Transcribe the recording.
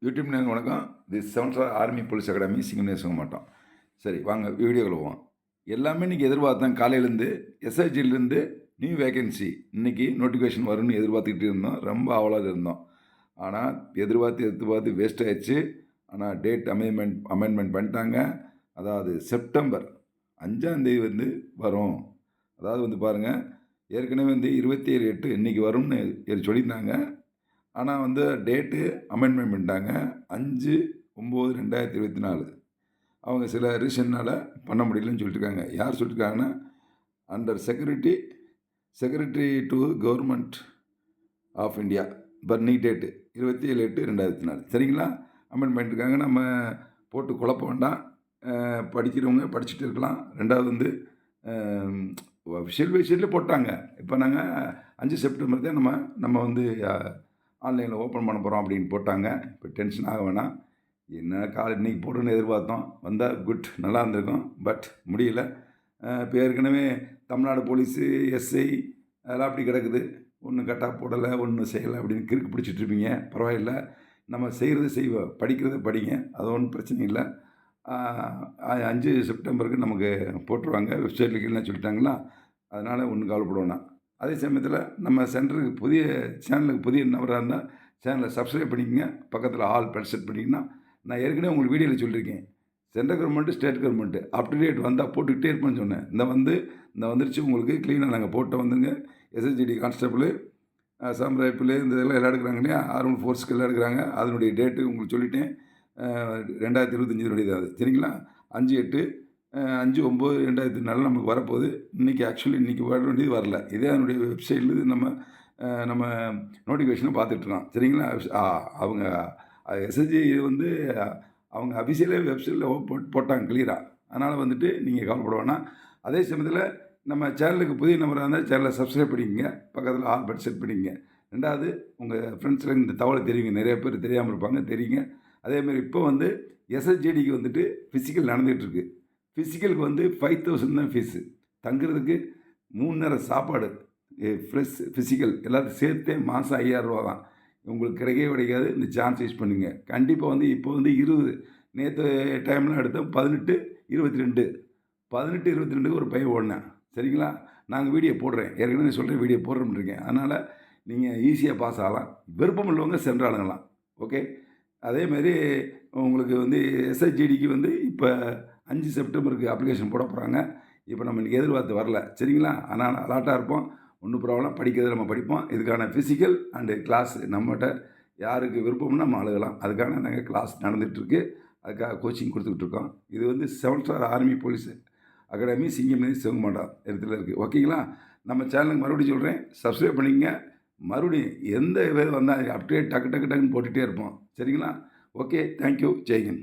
YouTube நேரம் வணக்கம். This 7 star army police academy சிங்கம் சொல்ல மாட்டோம். சரி வாங்க வீடியோக்குள்ள போவோம். எல்லாமே இன்றைக்கி எதிர்பார்த்தேன். காலையிலேருந்து எஸ்ஐஜிலேருந்து நியூ வேகன்சி இன்றைக்கி நோட்டிஃபிகேஷன் வரும்னு எதிர்பார்த்துக்கிட்டு இருந்தோம். ரொம்ப ஆவலாக இருந்தோம். ஆனால் எதிர்பார்த்து வேஸ்ட் ஆயிடுச்சு. ஆனால் டேட் அமெண்ட்மெண்ட் பண்ணிட்டாங்க. அதாவது செப்டம்பர் 5ஆம் தேதி வந்து வரும். அதாவது வந்து பாருங்கள், ஏற்கனவே வந்து 27/8 இன்றைக்கி வரும்னு சொல்லியிருந்தாங்க. ஆனால் வந்து டேட்டு அமெண்ட்மெண்ட் பண்ணிட்டாங்க. 5/9/2024. அவங்க சில ரீசன்னால் பண்ண முடியலன்னு சொல்லிட்டுருக்காங்க. யார் சொல்லியிருக்காங்கன்னா, under secretary to government of India பர் நீ டேட்டு 27/8/2024. சரிங்களா? அமெண்ட் பண்ணிட்டுருக்காங்க. நம்ம போட்டு குழப்ப வேண்டாம். படிக்கிறவங்க படிச்சுட்டு இருக்கலாம். ரெண்டாவது வந்து வெப்சைட்டில் போட்டாங்க. இப்போ நாங்கள் 5 செப்டம்பர் தான் நம்ம வந்து ஆன்லைனில் ஓப்பன் பண்ண போகிறோம் அப்படின்னு போட்டாங்க. இப்போ டென்ஷன் ஆக வேணாம். என்ன இன்றைக்கி போட்டுன்னு எதிர்பார்த்தோம். வந்தால் குட், நல்லா இருந்திருக்கும். பட் முடியல. இப்போ ஏற்கனவே தமிழ்நாடு போலீஸு, எஸ்ஐ அதெல்லாம் அப்படி கிடக்குது. ஒன்றும் கட்டாக போடலை, ஒன்றும் செய்யலை அப்படின்னு கிறுக்கு பிடிச்சிட்ருப்பீங்க. பரவாயில்ல, நம்ம செய்கிறத செய்வோம், படிக்கிறத படிங்க, அது ஒன்றும் பிரச்சனை இல்லை. 5 செப்டம்பருக்கு நமக்கு போட்டுருவாங்க. வெப்சைட்டில் கீழே சொல்லிட்டாங்களா, அதனால் ஒன்றும் கவலைப்பட வேணாம். அதே சமயத்தில் நம்ம சென்டருக்கு சேனலுக்கு புதிய நபராக இருந்தால் சேனலை சப்ஸ்கிரைப் பண்ணிக்கங்க. பக்கத்தில் ஆல் செட் பண்ணிங்கன்னா, நான் ஏற்கனவே உங்களுக்கு வீடியோவில் சொல்லியிருக்கேன். Central government, state government up to date வந்தால் போட்டுக்கிட்டே இருப்பேன்னு சொன்னேன். இந்த வந்துருச்சு உங்களுக்கு க்ளீனாக நாங்கள் போட்டு வந்துங்க. எஸ்எஸ்ஜிடி கான்ஸ்டபிள், அசாம் ரைஃபிள் இந்த இதெல்லாம் எல்லாம் எடுக்கிறாங்க இல்லையா, ஆர்மட் ஃபோர்ஸுக்கு எல்லாம் எடுக்கிறாங்க. அதனுடைய டேட்டு உங்களுக்கு சொல்லிட்டேன். 2025 அது. சரிங்களா? 5/9/2024 நமக்கு வரப்போகுது. இன்றைக்கி வர வேண்டியது வரல. இதே அதனுடைய வெப்சைட்டில் நம்ம நோட்டிஃபிகேஷனை பார்த்துட்ருக்கோம். சரிங்களா? அவங்க எஸ்எஸ்ஜி வந்து அவங்க அஃபிஷியலே வெப்சைட்டில் போட்டாங்க கிளியராக. அதனால் வந்துட்டு நீங்கள் கவலைப்பட வேணாம். அதே சமயத்தில் நம்ம சேனலுக்கு புதிய நம்பராக இருந்தால் சேனலை சப்ஸ்கிரைப் பண்ணிக்கங்க. பக்கத்தில் ஆல் செட் பண்ணிக்கங்க. ரெண்டாவது, உங்கள் ஃப்ரெண்ட்ஸில் இந்த தகவலை தெரியுங்க. நிறைய பேர் தெரியாமல் இருப்பாங்க, தெரியுங்க. அதேமாதிரி இப்போ வந்து எஸ்எஸ்ஜிடிக்கு வந்துட்டு ஃபிசிக்கல் நடந்துகிட்ருக்கு. ஃபிசிக்கலுக்கு வந்து 5000 தான் ஃபீஸு. தங்குறதுக்கு 3 நேரம் சாப்பாடு, ஃப்ரெஷ் ஃபிசிக்கல் எல்லாத்தையும் சேர்த்தே மாதம் 5000 ரூபா தான். உங்களுக்கு கிடைக்கவே கிடைக்காது. இந்த சான்ஸ் யூஸ் பண்ணுங்க. கண்டிப்பாக வந்து இப்போ வந்து 20 நேற்று டைம்லாம் எடுத்தோம். 18/22 ஒரு பையன் ஓடினேன். சரிங்களா? நாங்கள் வீடியோ போடுறேன். ஏற்கனவே சொல்கிறேன், வீடியோ போடுறோம்ன்றிருக்கேன். அதனால் நீங்கள் ஈஸியாக பாஸ் ஆகலாம். விருப்பம் உள்ளவங்க சென்றாளுங்கலாம். ஓகே. அதேமாதிரி உங்களுக்கு வந்து எஸ்ஐஜிடிக்கு வந்து இப்போ 5 செப்டம்பருக்கு அப்ளிகேஷன் போட போகிறாங்க. இப்போ நம்ம இன்றைக்கி எதிர்பார்த்து வரல. சரிங்களா? ஆனால் அலாட்டாக இருப்போம். ஒன்றும் ப்ராப்ளம். படிக்கிறது நம்ம படிப்போம். இதுக்கான ஃபிசிக்கல் அண்டு கிளாஸ் நம்மகிட்ட யாருக்கு விருப்பம்னு நம்ம அழுகலாம். அதுக்கான நாங்கள் கிளாஸ் நடந்துகிட்ருக்கு. அதுக்காக கோச்சிங் கொடுத்துக்கிட்ருக்கோம். இது வந்து 7 star army police academy Singamneri சிவகமாண்டா இடத்துல இருக்குது. ஓகேங்களா? நம்ம சேனலுக்கு மறுபடியும் சொல்கிறேன், சப்ஸ்கிரைப் பண்ணிக்கங்க. மறுபடியும் எந்த இது வந்தால் அப்டேட் டக்குன்னு போட்டுகிட்டே இருப்போம். சரிங்களா? ஓகே, தேங்க்யூ, ஜெய்ஹிந்த்.